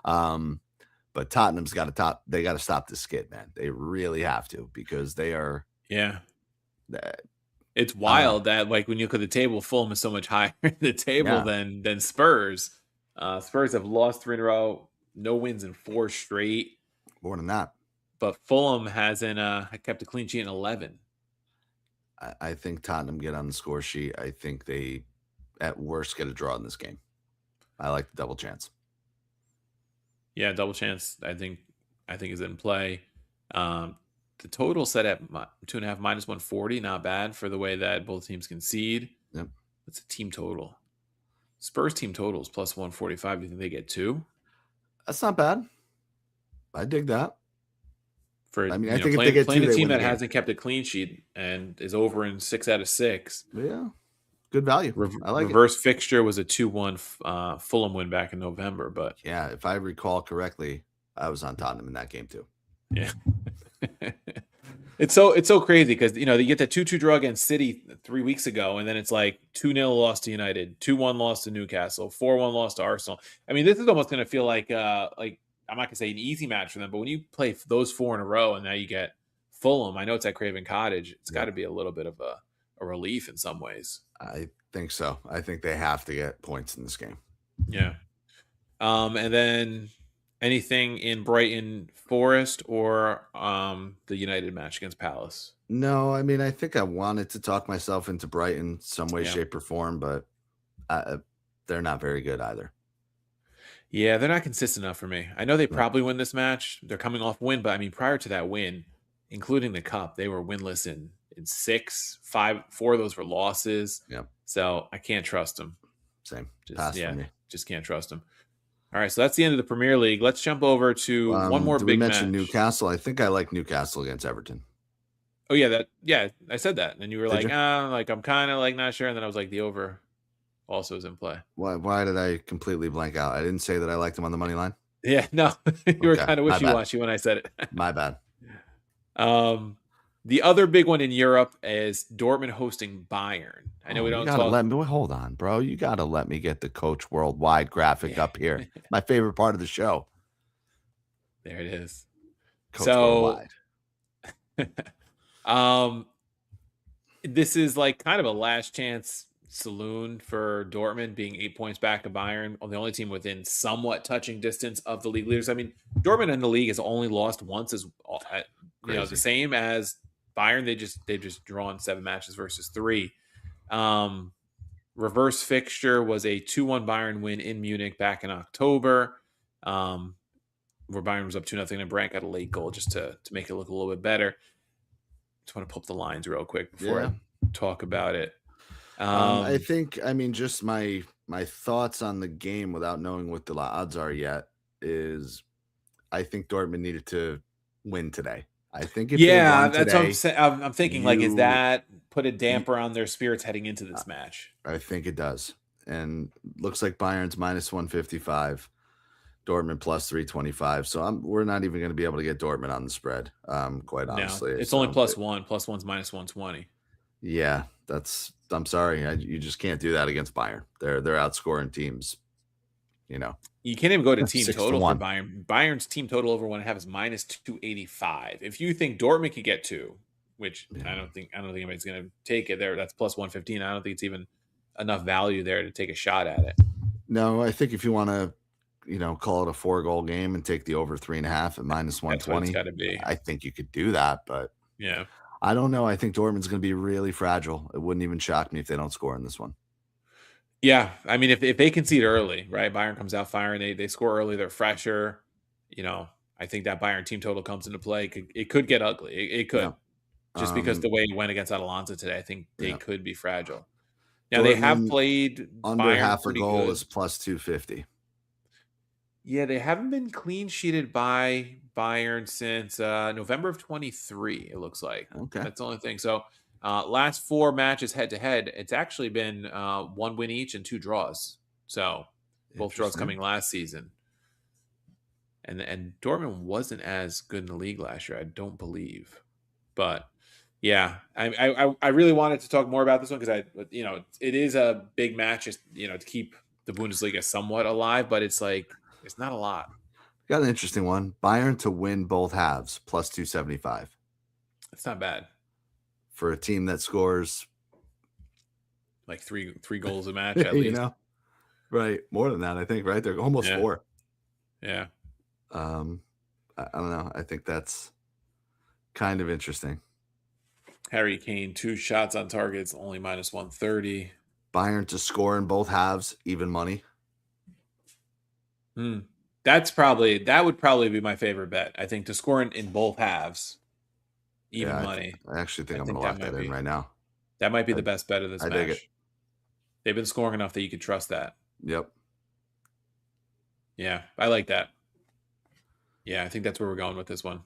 But Tottenham's got to stop this skid, man. They really have to, because they are. Yeah. It's wild that, like, when you look at the table, Fulham is so much higher in the table than Spurs. Spurs have lost 3 in a row, no wins in 4 straight. More than that. But Fulham hasn't kept a clean sheet in 11. I think Tottenham get on the score sheet. I think they, at worst, get a draw in this game. I like the double chance. Yeah, double chance. I think is in play. The total set at 2.5 minus 140. Not bad for the way that both teams concede. Yep. It's a team total. Spurs team totals plus 145. Do you think they get 2? That's not bad. I dig that. I think if they get 2, playing a team that hasn't kept a clean sheet and is over in 6 out of 6. Yeah, good value. I like reverse fixture was a 2-1 Fulham win back in November, but yeah, if I recall correctly, I was on Tottenham in that game too. Yeah. It's so crazy because you get that 2-2 draw against City 3 weeks ago, and then it's like 2-0 loss to United, 2-1 loss to Newcastle, 4-1 loss to Arsenal. I mean, this is almost going to feel like I'm not gonna say an easy match for them, but when you play those 4 in a row and now you get Fulham, I know it's at Craven Cottage. It's got to be a little bit of a relief in some ways. I think so. I think they have to get points in this game. Yeah. And then anything in Brighton Forest or the United match against Palace? No, I mean, I think I wanted to talk myself into Brighton some way, shape, or form, but they're not very good either. Yeah, they're not consistent enough for me. I know they probably win this match. They're coming off win, but I mean, prior to that win, including the cup, they were winless in 6, 5, 4 of those were losses. Yeah. So I can't trust them. Same. Just can't trust them. All right, so that's the end of the Premier League. Let's jump over to one more big match. We mentioned Newcastle. I think I like Newcastle against Everton. Oh yeah, I said that, and you were like, I'm kind of like not sure, and then I was like, the over also is in play. Why did I completely blank out? I didn't say that I liked him on the money line. Yeah, no, you were kind of wishy-washy when I said it. My bad. The other big one in Europe is Dortmund hosting Bayern. I know we don't talk. Hold on, bro. You got to let me get the Coach Worldwide graphic up here. My favorite part of the show. There it is. Coach Worldwide. This is like kind of a last chance saloon for Dortmund, being 8 points back of Bayern, the only team within somewhat touching distance of the league leaders. I mean, Dortmund in the league has only lost once, the same as Bayern. They've just drawn 7 matches versus 3. Reverse fixture was a 2-1 Bayern win in Munich back in October, where Bayern was up 2-0 and Brandt got a late goal just to make it look a little bit better. Just want to pull up the lines real quick before I talk about it. I think, just my thoughts on the game without knowing what the odds are yet is I think Dortmund needed to win today. I think if they won today, that's what I'm saying. I'm thinking, is that put a damper on their spirits heading into this match? I think it does. And looks like Bayern's minus 155. Dortmund plus 325. So we're not even going to be able to get Dortmund on the spread. Quite No, honestly, it's so, only +1. +1's -120. Yeah, I'm sorry, you just can't do that against Bayern. They're outscoring teams. You can't even go to team 6 to total for 1. Bayern. Bayern's team total over 1.5 is -285. If you think Dortmund could get 2, which Yeah. I don't think anybody's going to take it there. That's +115. I don't think it's even enough value there to take a shot at it. No, I think if you want to, call it a 4-goal game and take the over 3.5 at That's what it's -120, got to be. I think you could do that, but Yeah. I don't know. I think Dortmund's going to be really fragile. It wouldn't even shock me if they don't score in this one. Yeah, I mean, if they concede early, right? Bayern comes out firing. They score early. They're fresher. I think that Bayern team total comes into play. It could get ugly. It could, Yeah. just because the way it went against Atalanta today. I think they Yeah. could be fragile. Now they have Dortmund played under Bayern half a pretty goal good. is plus 250. Yeah, they haven't been clean sheeted by Bayern since November of 23. It looks like. Okay. That's the only thing. So last 4 matches head to head, it's actually been 1 win each and 2 draws. So both draws Interesting. coming last season. And Dortmund wasn't as good in the league last year, I don't believe. But yeah, I really wanted to talk more about this one because it is a big match, to keep the Bundesliga somewhat alive, but it's not a lot. Got an interesting one. Bayern to win both halves plus 275 It's not bad. for a team that scores Like three goals a match at least. Right, more than that, I think. Right, they're almost 4. Yeah. I don't know. I think that's kind of interesting. Harry Kane, 2 shots on targets, only -130. Bayern to score in both halves, even money. That would probably be my favorite bet. I think to score in both halves, even money. I actually think I'm going to lock that in right now. That might be the best bet of this match. Dig it. They've been scoring enough that you could trust that. Yep. Yeah, I like that. Yeah, I think that's where we're going with this one.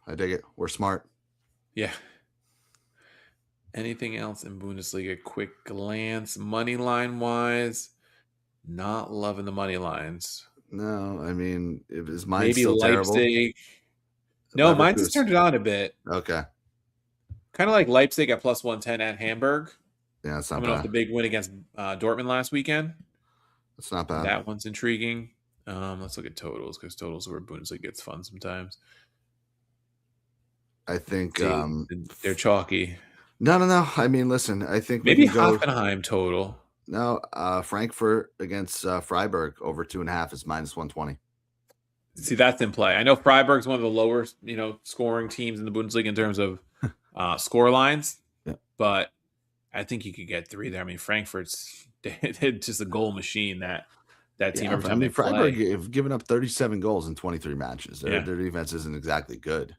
I dig it. We're smart. Yeah. Anything else in Bundesliga? Quick glance, money line wise, not loving the money lines. No, I mean, is mine Maybe still Leipzig. terrible? No, mine's just turned it on a bit. Okay. Kind of like Leipzig at +110 at Hamburg. Yeah, that's not Coming off bad. the big win against Dortmund last weekend. That's not bad. That one's intriguing. Let's look at totals because totals are where Bundesliga gets fun sometimes. I think they're chalky. No. I mean, listen, I think Maybe Hoffenheim total. No, Frankfurt against Freiburg over 2.5 is -120. See, that's in play. I know Freiburg's one of the lower, scoring teams in the Bundesliga in terms of score lines. Yeah. But I think you could get 3 there. I mean, Frankfurt's just a goal machine. That team every time they play. Freiburg have given up 37 goals in 23 matches. Their defense isn't exactly good.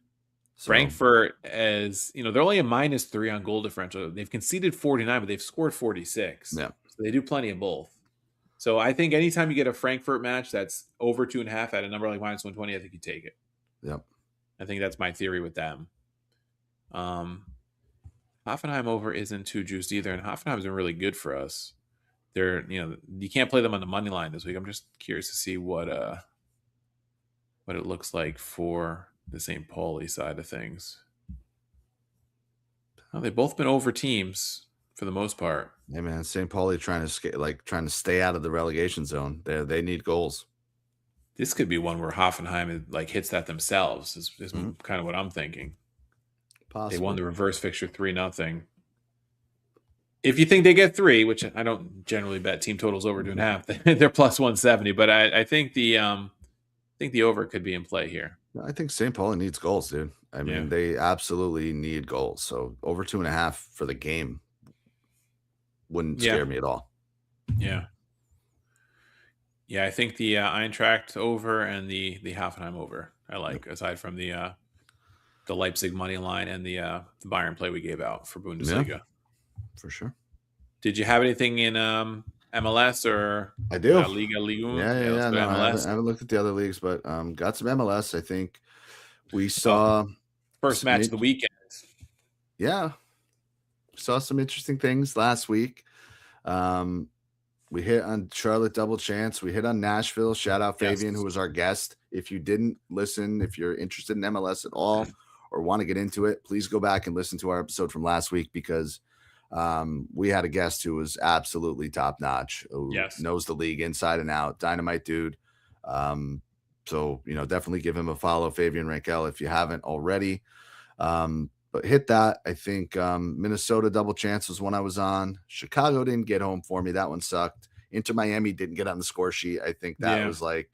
So, Frankfurt, as they're only a -3 on goal differential. They've conceded 49, but they've scored 46. Yeah. So they do plenty of both. So I think anytime you get a Frankfurt match that's over 2.5 at a number like -120, I think you take it. Yep. I think that's my theory with them. Hoffenheim over isn't too juiced either, and Hoffenheim's been really good for us. They're, you can't play them on the money line this week. I'm just curious to see what it looks like for the St. Pauli side of things. Well, they've both been over teams for the most part. Yeah, man. St. Pauli trying to stay out of the relegation zone. They need goals. This could be one where Hoffenheim hits that themselves. Is kind of what I'm thinking. Possibly. They won the reverse fixture 3-0. If you think they get 3, which I don't generally bet team totals over 2.5, they're +170. But I think the over could be in play here. I think St. Pauli needs goals, dude. I mean, they absolutely need goals. So over 2.5 for the game wouldn't scare me at all. Yeah. Yeah, I think the Eintracht over and the Hoffenheim over I like, aside from the Leipzig money line and the Bayern play we gave out for Bundesliga. Yeah, for sure. Did you have anything in MLS or I do. Liga? Yeah. No, I haven't looked at the other leagues, but got some MLS. I think we saw first match of the weekend. Yeah, saw some interesting things last week. We hit on Charlotte double chance. We hit on Nashville. Shout out Fabian, Yes. who was our guest. If you didn't listen, if you're interested in MLS at all or want to get into it, please go back and listen to our episode from last week because we had a guest who was absolutely top notch, who knows the league inside and out. Dynamite dude. So, definitely give him a follow, Fabian Rankel, if you haven't already. But hit that. I think Minnesota double chance was one I was on. Chicago didn't get home for me. That one sucked. Inter Miami didn't get on the score sheet. I think that was like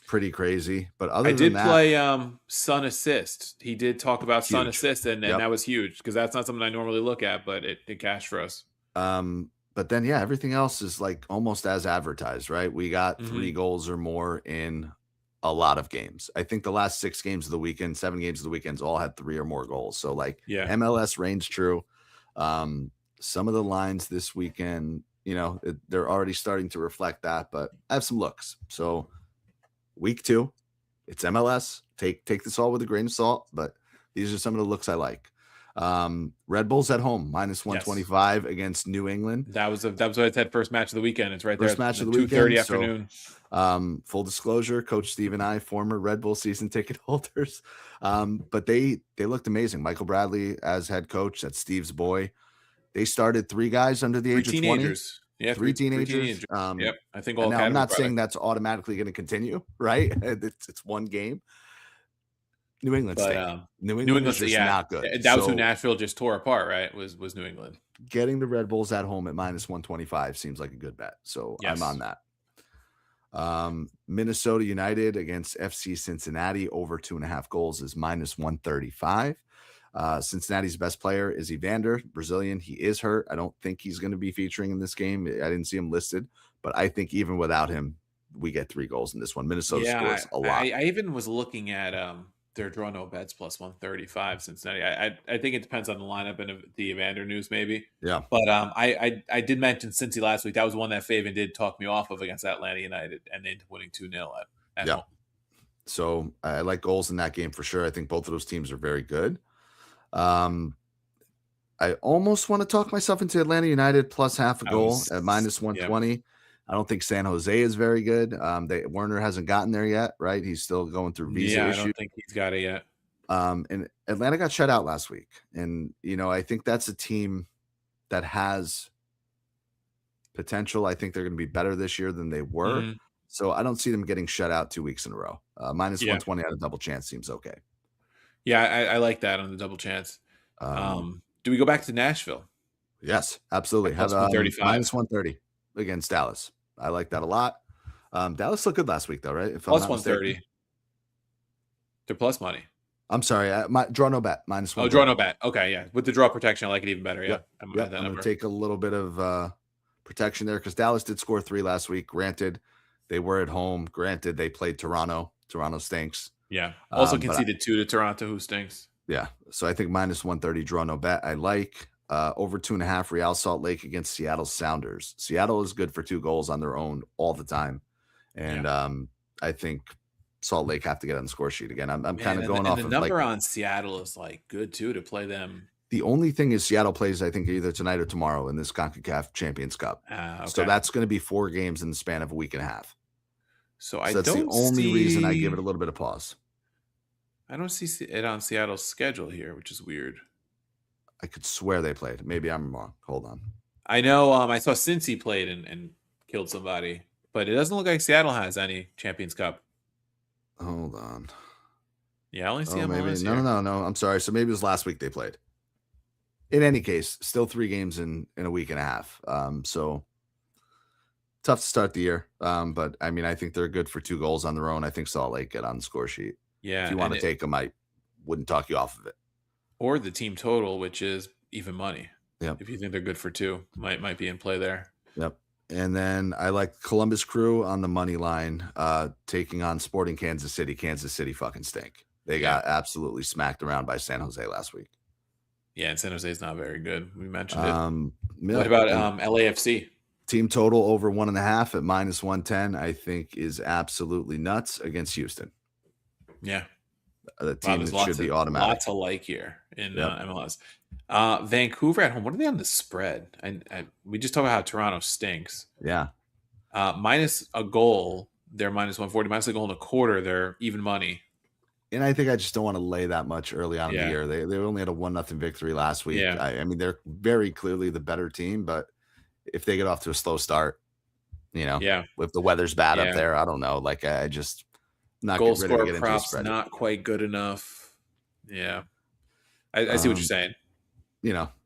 pretty crazy. But other than that, I did play Sun Assist. He did talk about Sun Assist, and that was huge because that's not something I normally look at, but it cashed for us. But then, everything else is like almost as advertised, right? We got 3 goals or more in a lot of games. I think the last 6 games of the weekend, 7 games of the weekends all had 3 or more goals. So MLS reigns true. Some of the lines this weekend, they're already starting to reflect that, but I have some looks. So week 2, it's MLS. Take this all with a grain of salt, but these are some of the looks I like. Red Bulls at home -125 against New England. That was what I said. First match of the weekend. It's right there. First match of the 2:30 weekend. afternoon. Full disclosure, Coach Steve and I, former Red Bull season ticket holders. But they looked amazing. Michael Bradley as head coach. That's Steve's boy. They started 3 guys under the age of 20. Yeah, 3 teenagers. Yep. I think all. Now, I'm not saying that's automatically going to continue, right? It's one game. New England state. New England is just not good. That was who Nashville just tore apart, right? Was New England. Getting the Red Bulls at home at -125 seems like a good bet. So I'm on that. Minnesota United against FC Cincinnati over 2.5 goals is -135. Cincinnati's best player is Evander, Brazilian. He is hurt. I don't think he's going to be featuring in this game. I didn't see him listed, but I think even without him, we get 3 goals in this one. Minnesota scores a lot. I even was looking at their draw no bets +135 Cincinnati. I think it depends on the lineup and the Evander news maybe. Yeah. But I did mention Cincy last week. That was one that Fabian did talk me off of against Atlanta United and ended up winning 2-0 at home. So I like goals in that game for sure. I think both of those teams are very good. I almost want to talk myself into Atlanta United +0.5 goal at -120. Yeah. I don't think San Jose is very good. Werner hasn't gotten there yet, right? He's still going through visa issues. I don't think he's got it yet. And Atlanta got shut out last week. And, I think that's a team that has potential. I think they're going to be better this year than they were. Mm-hmm. So I don't see them getting shut out 2 weeks in a row. -120 out of double chance seems okay. Yeah, I like that on the double chance. Do we go back to Nashville? Yes, absolutely. Have -130 against Dallas. I like that a lot. Dallas looked good last week, though, right? +130. They're plus money. I'm sorry. Draw no bet. -1. Oh, draw no bet. Okay, yeah. With the draw protection, I like it even better. Yeah. I'm going to take a little bit of protection there because Dallas did score 3 last week. Granted, they were at home. Granted, they played Toronto. Toronto stinks. Yeah. Also conceded 2 to Toronto, who stinks. Yeah. So I think -130 draw no bet. I like over 2.5 Real Salt Lake against Seattle Sounders. Seattle is good for 2 goals on their own all the time. And I think Salt Lake have to get on the score sheet again. I'm kind of going off the of number on Seattle is good too to play them. The only thing is Seattle plays, I think, either tonight or tomorrow in this CONCACAF Champions Cup. Okay. So that's going to be 4 games in the span of a week and a half. So that's the only reason I give it a little bit of pause. I don't see it on Seattle's schedule here, which is weird. I could swear they played. Maybe I'm wrong. Hold on. I know I saw Cincy played and killed somebody, but it doesn't look like Seattle has any Champions Cup. Hold on. Yeah, I only see them. Maybe no. I'm sorry. So maybe it was last week they played. In any case, still 3 games in a week and a half. So tough to start the year. But I mean, I think they're good for 2 goals on their own. I think Salt Lake get on the score sheet. Yeah. If you want to take them, I wouldn't talk you off of it. Or the team total, which is even money. Yep. If you think they're good for 2, might be in play there. Yep. And then I like Columbus Crew on the money line, taking on Sporting Kansas City. Kansas City fucking stink. They got absolutely smacked around by San Jose last week. Yeah, and San Jose is not very good. We mentioned it. What about LAFC? Team total over 1.5 at -110, I think is absolutely nuts against Houston. Yeah. The team that should be automatic. Lots to like here. in Yep. MLS. Vancouver at home. What are they on the spread? We just talked about how Toronto stinks. Yeah. Minus a goal, they're minus 140. Minus a goal and a quarter, they're even money. And I think I just don't want to lay that much early on in the Yeah. year. They only had a 1-0 victory last week. Yeah. I mean, they're very clearly the better team, but if they get off to a slow start, Yeah. if the weather's bad Yeah. up there, I don't know. Like, I just not Goal ready to scorer get into a props spread. not quite good enough. Yeah. I see what you're saying.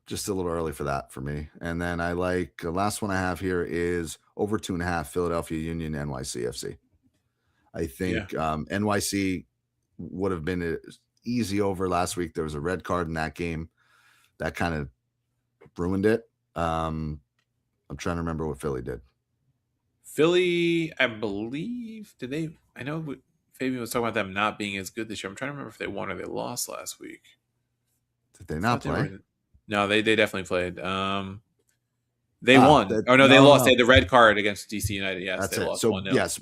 Just a little early for that for me. And then I like the last one I have here is over 2.5 Philadelphia Union NYCFC. I think NYC would have been an easy over last week. There was a red card in that game that kind of ruined it. I'm trying to remember what Philly did. Philly, I believe, I know Fabian was talking about them not being as good this year. I'm trying to remember if they won or they lost last week. Did they not play? No, they definitely played. They won. They lost. They had the red card against DC United. Yes, that's they it. lost. So 1-0. yes,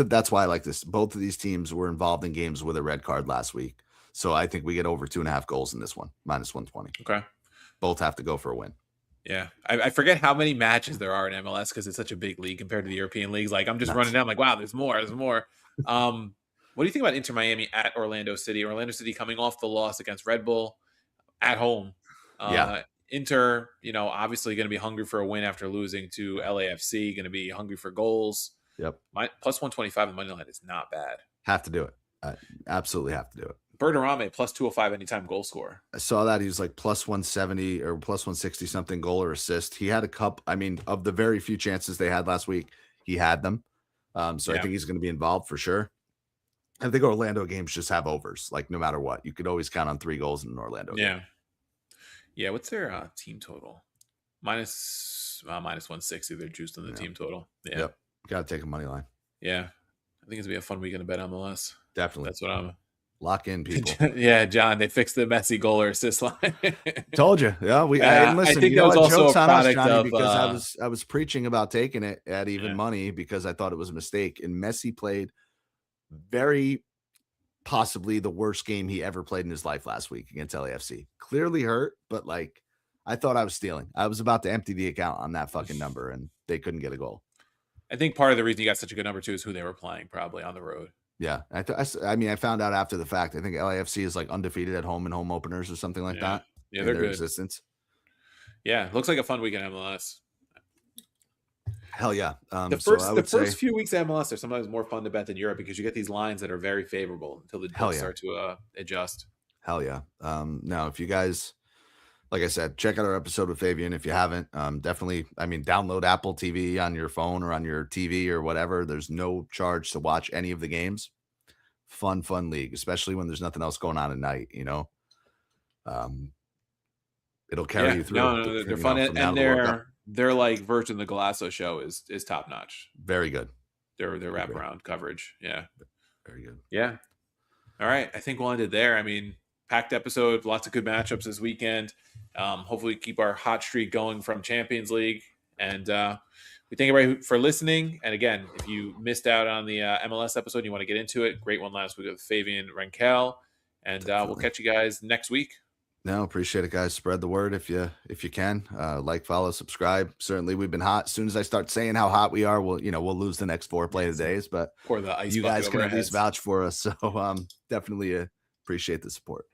that's why I like this. Both of these teams were involved in games with a red card last week. So I think we get over 2.5 goals in this one, minus 120. Okay. Both have to go for a win. Yeah. I forget how many matches there are in MLS because it's such a big league compared to the European leagues. Like, I'm just running down like, wow, there's more. What do you think about Inter Miami at Orlando City? Orlando City coming off the loss against Red Bull at home. Inter, obviously going to be hungry for a win after losing to LAFC, going to be hungry for goals. Yep. Plus 125 in the money line is not bad. Have to do it. Absolutely have to do it. Berterame plus 205 anytime goal scorer. I saw that he was like plus 170 or plus 160 something goal or assist. He had a cup. I mean, of the very few chances they had last week, he had them. I think he's going to be involved for sure. I think Orlando games just have overs. Like, no matter what, you could always count on 3 goals in an Orlando game. Yeah, what's their team total? Minus 160. They're juiced on the team total. Yeah. Yep. Got to take a money line. Yeah. I think it's going to be a fun weekend to bet MLS. Definitely. That's what I'm... Lock in, people. Yeah, John, they fixed the Messi goal or assist line. Told you. Yeah, listen, I think that was also a product of... because I was preaching about taking it at even money because I thought it was a mistake. And Messi played very... possibly the worst game he ever played in his life last week against LAFC. Clearly hurt, but I thought I was stealing. I was about to empty the account on that fucking number, and they couldn't get a goal. I think part of the reason you got such a good number too is who they were playing, probably on the road. Yeah, I mean, I found out after the fact. I think LAFC is undefeated at home in home openers or something like that. Yeah, they're good. Existence. Yeah, looks like a fun weekend MLS. Hell yeah. The first few weeks of MLS are sometimes more fun to bet than Europe because you get these lines that are very favorable until the deals start to adjust. Hell yeah. Now, if you guys, like I said, check out our episode with Fabian. If you haven't, definitely, download Apple TV on your phone or on your TV or whatever. There's no charge to watch any of the games. Fun league, especially when there's nothing else going on at night, It'll carry you through. No, they're fun. And their like version of the Golasso show is top notch. Very good. Their wraparound coverage. Yeah. Very good. Yeah. All right. I think we'll end it there. Packed episode, lots of good matchups this weekend. Hopefully keep our hot streak going from Champions League. And we thank everybody for listening. And again, if you missed out on the MLS episode, you want to get into it, great one last week with Fabian Renkel. And we'll catch you guys next week. No, appreciate it, guys. Spread the word if you can. Follow, subscribe. Certainly, we've been hot. As soon as I start saying how hot we are, we'll lose the next 4 play of the days. But pour the ice you guys can at heads. least vouch for us. So definitely appreciate the support.